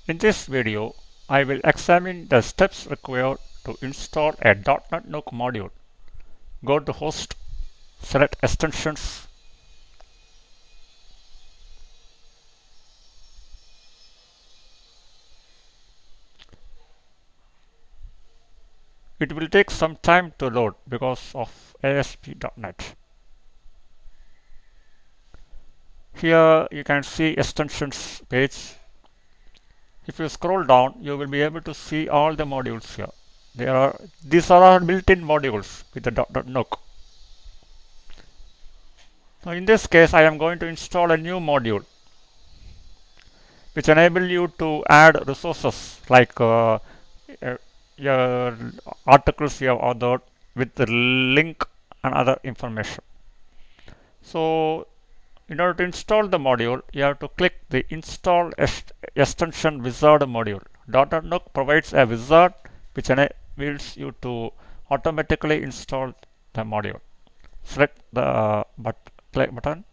In this video, I will examine the steps required to install a DotNetNuke module. Go to Host, select Extensions. It will take some time to load because of ASP.NET. Here you can see Extensions page. If you scroll down, you will be able to see all the modules here. These are all built-in modules with the DotNetNuke. Now in this case, I am going to install a new module which enable you to add resources like your articles you have authored with the link and other information. So in order to install the module, you have to click the Install Extension Wizard module. DotNetNuke provides a wizard which enables you to automatically install the module. Select the click button.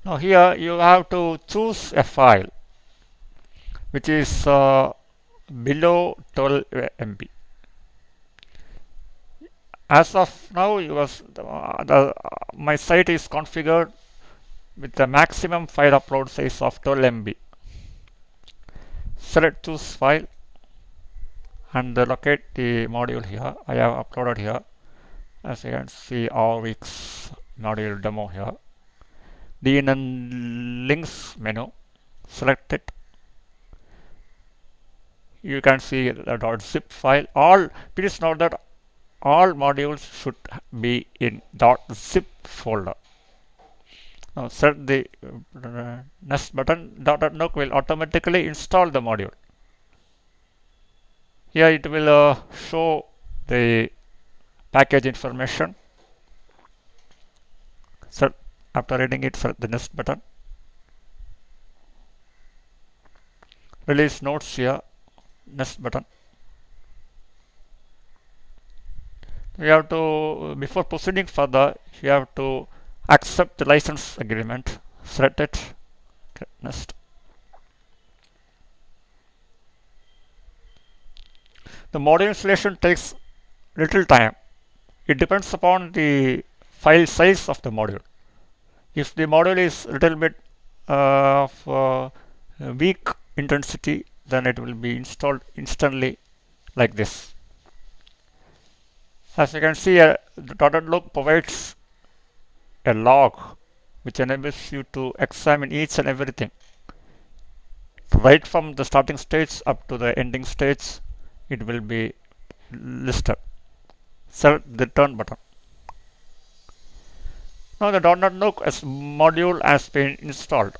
Now here you have to choose a file which is below 12 MB. As of now, my site is configured with the maximum file upload size of 12 MB. Select choose file and locate the module here. I have uploaded here. As you can see, Arvixe module demo here. DNN links menu. Select it. You can see the .zip file. Please note that all modules should be in .zip folder. Now set the next button. DotNetNuke will automatically install the module. Here it will show the package information. So after reading it, select the next button. Release notes here. Next button. You have to, before proceeding further, you have to accept the license agreement. Select it. Okay, next. The module installation takes little time. It depends upon the file size of the module. If the module is little bit of weak intensity, then it will be installed instantly like this. As you can see, the DotNetNuke provides a log which enables you to examine each and everything right from the starting stage up to the ending stage. It will be listed. Select the return button. Now the DotNetNuke as module has been installed.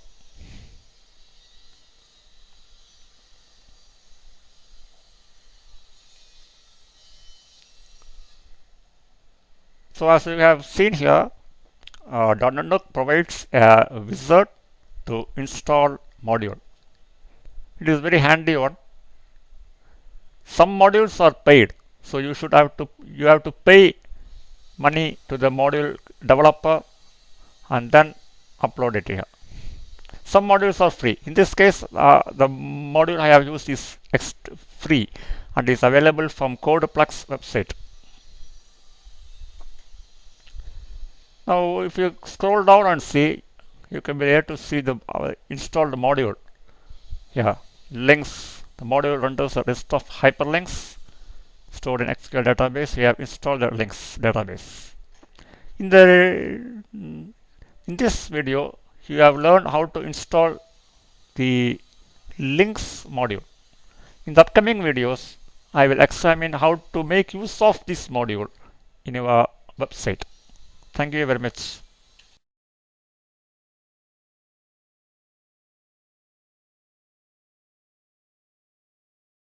So as we have seen here, DotNetNuke provides a wizard to install module. It is very handy one. Some modules are paid, so you have to pay money to the module developer and then upload it here. Some modules are free. In this case, the module I have used is free and is available from CodePlug's website. Now, if you scroll down and see, you can be able to see the installed module. Yeah, links. The module renders a list of hyperlinks stored in SQL database. We have installed the links database. In this video, you have learned how to install the links module. In the upcoming videos, I will examine how to make use of this module in your website. Thank you very much.